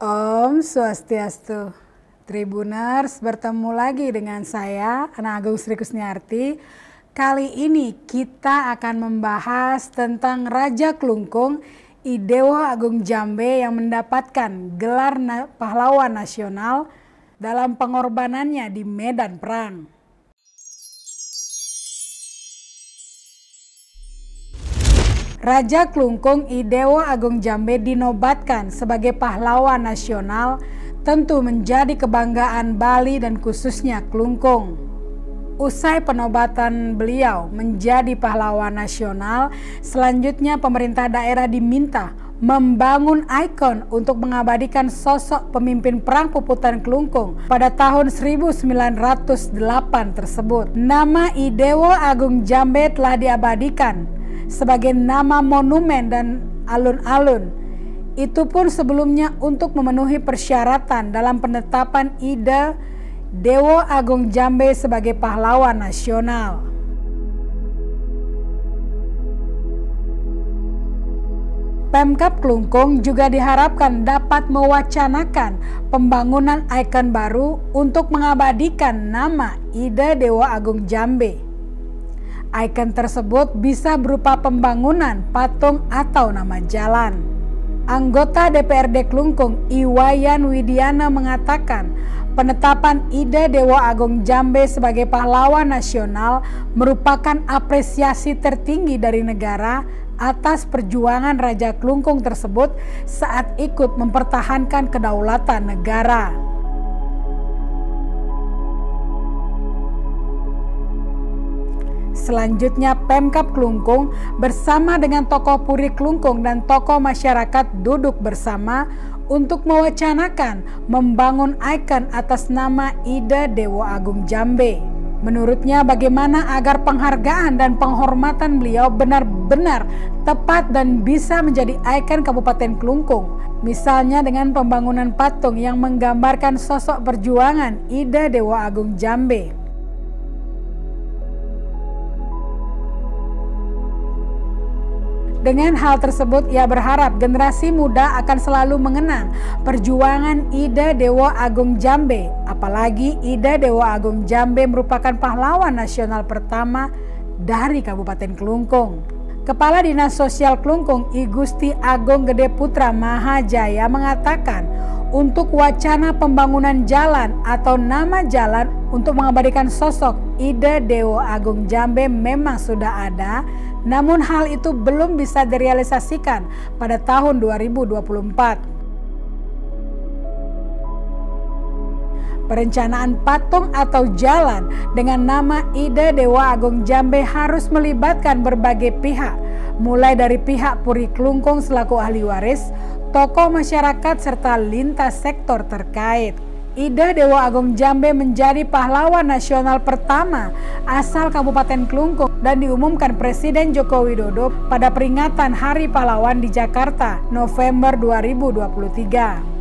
Om Swastiastu. Tribuners, bertemu lagi dengan saya, Ana Agung Sri Kusniarti. Kali ini kita akan membahas tentang Raja Klungkung Idewo Agung Jambe yang mendapatkan gelar pahlawan nasional dalam pengorbanannya di medan perang. Raja Klungkung Idewo Agung Jambe dinobatkan sebagai pahlawan nasional, tentu menjadi kebanggaan Bali dan khususnya Klungkung. Usai penobatan beliau menjadi pahlawan nasional, selanjutnya pemerintah daerah diminta membangun ikon untuk mengabadikan sosok pemimpin perang puputan Klungkung pada tahun 1908 tersebut. Nama Idewo Agung Jambe telah diabadikan sebagai nama monumen dan alun-alun. Itu pun sebelumnya untuk memenuhi persyaratan dalam penetapan Idewo Agung Jambe sebagai pahlawan nasional. Pemkab Klungkung juga diharapkan dapat mewacanakan pembangunan ikon baru untuk mengabadikan nama Idewo Agung Jambe. Ikon tersebut bisa berupa pembangunan patung atau nama jalan. Anggota DPRD Klungkung Iwayan Widiana mengatakan penetapan Idewo Agung Jambe sebagai pahlawan nasional merupakan apresiasi tertinggi dari negara atas perjuangan Raja Klungkung tersebut saat ikut mempertahankan kedaulatan negara. Selanjutnya Pemkab Klungkung bersama dengan tokoh Puri Klungkung dan tokoh masyarakat duduk bersama untuk mewacanakan membangun ikon atas nama Idewo Agung Jambe. Menurutnya bagaimana agar penghargaan dan penghormatan beliau benar-benar tepat dan bisa menjadi ikon Kabupaten Klungkung. Misalnya dengan pembangunan patung yang menggambarkan sosok perjuangan Idewo Agung Jambe. Dengan hal tersebut, ia berharap generasi muda akan selalu mengenang perjuangan Idewo Agung Jambe. Apalagi Idewo Agung Jambe merupakan pahlawan nasional pertama dari Kabupaten Klungkung. Kepala Dinas Sosial Klungkung I Gusti Agung Gede Putra Mahajaya mengatakan untuk wacana pembangunan jalan atau nama jalan untuk mengabadikan sosok Idewo Agung Jambe memang sudah ada, namun hal itu belum bisa direalisasikan pada tahun 2024. Perencanaan patung atau jalan dengan nama Idewo Agung Jambe harus melibatkan berbagai pihak, mulai dari pihak Puri Klungkung selaku ahli waris, tokoh masyarakat serta lintas sektor terkait. Idewo Agung Jambe menjadi pahlawan nasional pertama asal Kabupaten Klungkung dan diumumkan Presiden Joko Widodo pada peringatan Hari Pahlawan di Jakarta, November 2023.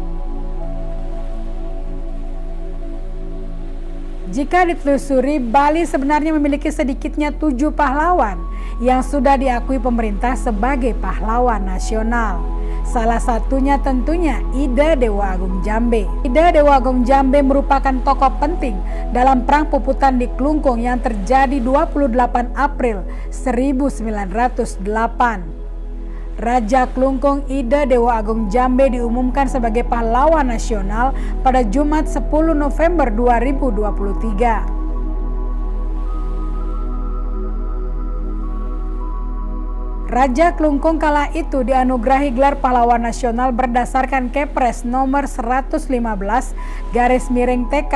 Jika ditelusuri, Bali sebenarnya memiliki sedikitnya 7 pahlawan yang sudah diakui pemerintah sebagai pahlawan nasional. Salah satunya tentunya Idewo Agung Jambe. Idewo Agung Jambe merupakan tokoh penting dalam perang puputan di Klungkung yang terjadi 28 April 1908. Raja Klungkung Idewo Agung Jambe diumumkan sebagai pahlawan nasional pada Jumat 10 November 2023. Raja Klungkung kala itu dianugerahi gelar pahlawan nasional berdasarkan Kepres nomor 115/TK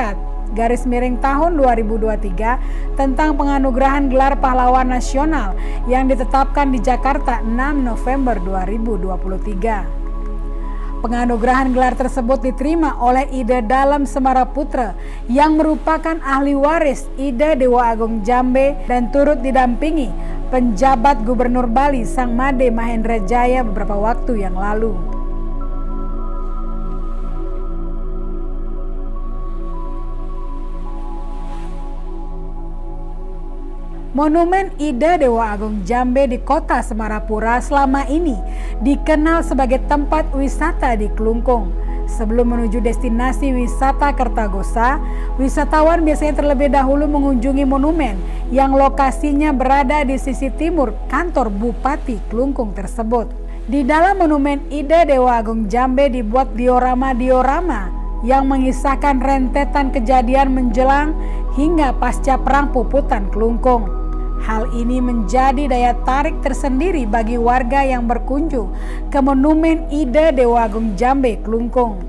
tahun 2023 tentang penganugerahan gelar pahlawan nasional yang ditetapkan di Jakarta 6 November 2023. Penganugerahan gelar tersebut diterima oleh Ide Dalem Semaraputra yang merupakan ahli waris Idewo Agung Jambe dan turut didampingi penjabat Gubernur Bali Sang Made Mahendra Jaya beberapa waktu yang lalu. Monumen Idewo Agung Jambe di kota Semarapura selama ini dikenal sebagai tempat wisata di Klungkung. Sebelum menuju destinasi wisata Kertagosa, wisatawan biasanya terlebih dahulu mengunjungi monumen yang lokasinya berada di sisi timur kantor Bupati Klungkung tersebut. Di dalam monumen Ida Dewa Agung Jambe dibuat diorama-diorama yang mengisahkan rentetan kejadian menjelang hingga pasca Perang Puputan Klungkung. Hal ini menjadi daya tarik tersendiri bagi warga yang berkunjung ke monumen Ida Dewa Agung Jambe Klungkung.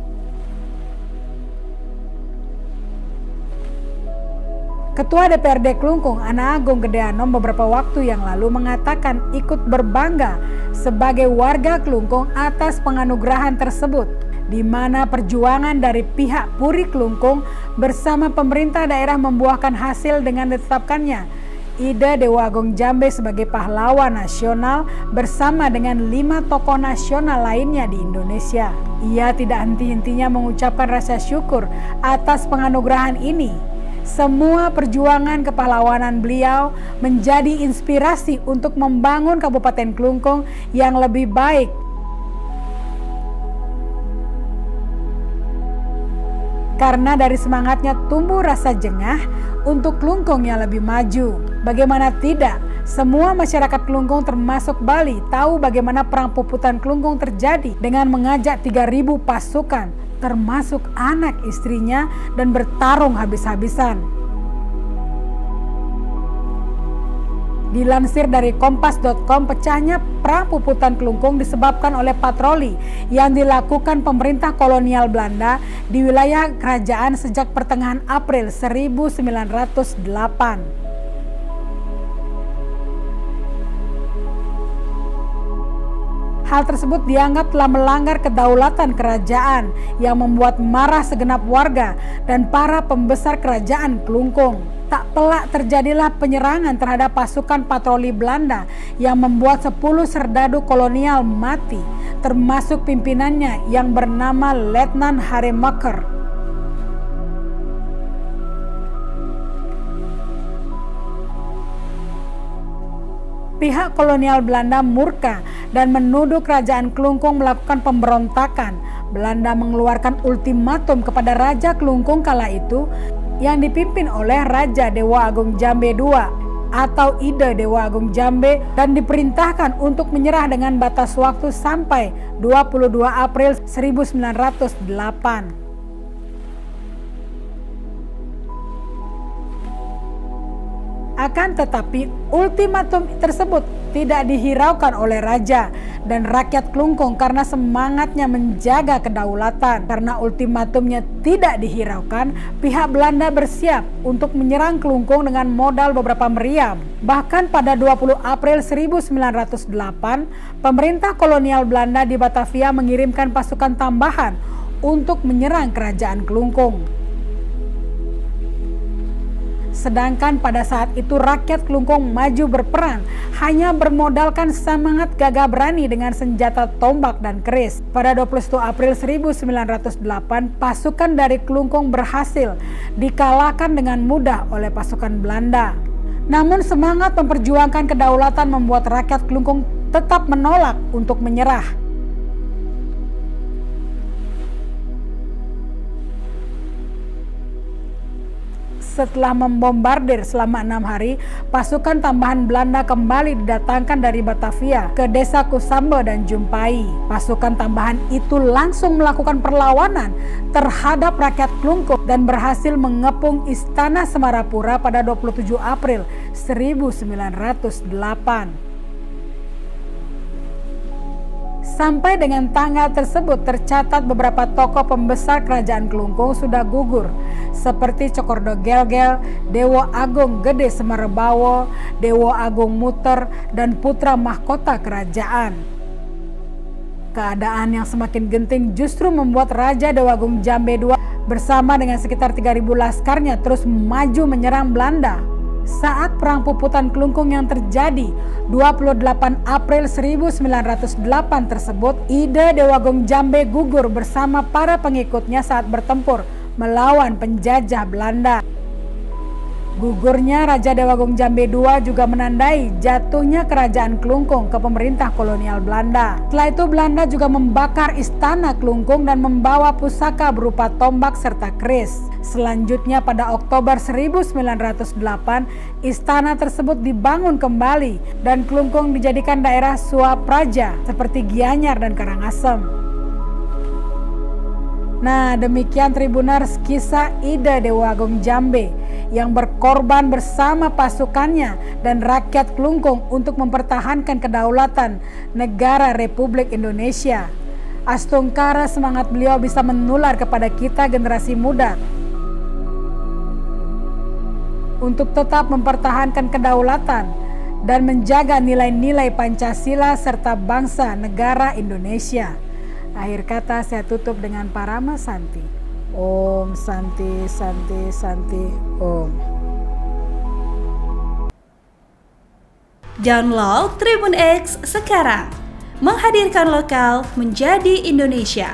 Ketua DPRD Klungkung, Ana Agung Gede Anom, beberapa waktu yang lalu mengatakan ikut berbangga sebagai warga Klungkung atas penganugerahan tersebut, di mana perjuangan dari pihak Puri Klungkung bersama pemerintah daerah membuahkan hasil dengan ditetapkannya Ida Dewa Agung Jambe sebagai pahlawan nasional bersama dengan 5 tokoh nasional lainnya di Indonesia. Ia tidak henti-hentinya mengucapkan rasa syukur atas penganugerahan ini. Semua perjuangan kepahlawanan beliau menjadi inspirasi untuk membangun Kabupaten Klungkung yang lebih baik. Karena dari semangatnya tumbuh rasa jengah untuk Klungkung yang lebih maju. Bagaimana tidak, semua masyarakat Klungkung termasuk Bali tahu bagaimana Perang Puputan Klungkung terjadi dengan mengajak 3.000 pasukan, termasuk anak istrinya, dan bertarung habis-habisan. Dilansir dari kompas.com, pecahnya Perang Puputan Klungkung disebabkan oleh patroli yang dilakukan pemerintah kolonial Belanda di wilayah kerajaan sejak pertengahan April 1908. Hal tersebut dianggap telah melanggar kedaulatan kerajaan yang membuat marah segenap warga dan para pembesar kerajaan Klungkung. Tak pelak terjadilah penyerangan terhadap pasukan patroli Belanda yang membuat 10 serdadu kolonial mati, termasuk pimpinannya yang bernama Letnan Haremaker. Pihak kolonial Belanda murka dan menuduh kerajaan Klungkung melakukan pemberontakan. Belanda mengeluarkan ultimatum kepada Raja Klungkung kala itu yang dipimpin oleh Raja Dewa Agung Jambe II atau Ida Dewa Agung Jambe dan diperintahkan untuk menyerah dengan batas waktu sampai 22 April 1908. Akan tetapi, ultimatum tersebut tidak dihiraukan oleh raja dan rakyat Klungkung karena semangatnya menjaga kedaulatan. Karena ultimatumnya tidak dihiraukan, pihak Belanda bersiap untuk menyerang Klungkung dengan modal beberapa meriam. Bahkan pada 20 April 1908, pemerintah kolonial Belanda di Batavia mengirimkan pasukan tambahan untuk menyerang kerajaan Klungkung. Sedangkan pada saat itu rakyat Klungkung maju berperang hanya bermodalkan semangat gagah berani dengan senjata tombak dan keris. Pada 21 April 1908, pasukan dari Klungkung berhasil dikalahkan dengan mudah oleh pasukan Belanda. Namun semangat memperjuangkan kedaulatan membuat rakyat Klungkung tetap menolak untuk menyerah. Setelah membombardir selama 6 hari, pasukan tambahan Belanda kembali didatangkan dari Batavia ke desa Kusambe dan Jumpai. Pasukan tambahan itu langsung melakukan perlawanan terhadap rakyat Klungkung dan berhasil mengepung Istana Semarapura pada 27 April 1908. Sampai dengan tanggal tersebut tercatat beberapa tokoh pembesar kerajaan Klungkung sudah gugur seperti Cokordo Gelgel, Dewa Agung Gede Semerebawo, Dewa Agung Muter, dan putra mahkota kerajaan. Keadaan yang semakin genting justru membuat Raja Dewa Agung Jambe II bersama dengan sekitar 3.000 laskarnya terus maju menyerang Belanda. Saat Perang Puputan Klungkung yang terjadi 28 April 1908 tersebut, Ida Dewa Agung Jambe gugur bersama para pengikutnya saat bertempur melawan penjajah Belanda. Gugurnya Raja Dewa Agung Jambe II juga menandai jatuhnya Kerajaan Klungkung ke pemerintah kolonial Belanda. Setelah itu Belanda juga membakar istana Klungkung dan membawa pusaka berupa tombak serta keris. Selanjutnya pada Oktober 1908, istana tersebut dibangun kembali dan Klungkung dijadikan daerah Swapraja seperti Gianyar dan Karangasem. Nah, demikian Tribuners kisah Ida Dewa Agung Jambe yang berkorban bersama pasukannya dan rakyat Klungkung untuk mempertahankan kedaulatan negara Republik Indonesia. Astungkara semangat beliau bisa menular kepada kita generasi muda untuk tetap mempertahankan kedaulatan dan menjaga nilai-nilai Pancasila serta bangsa negara Indonesia. Akhir kata saya tutup dengan Parama Santi. Om Santi Santi Santi Om. Download Tribun X sekarang. Menghadirkan lokal menjadi Indonesia.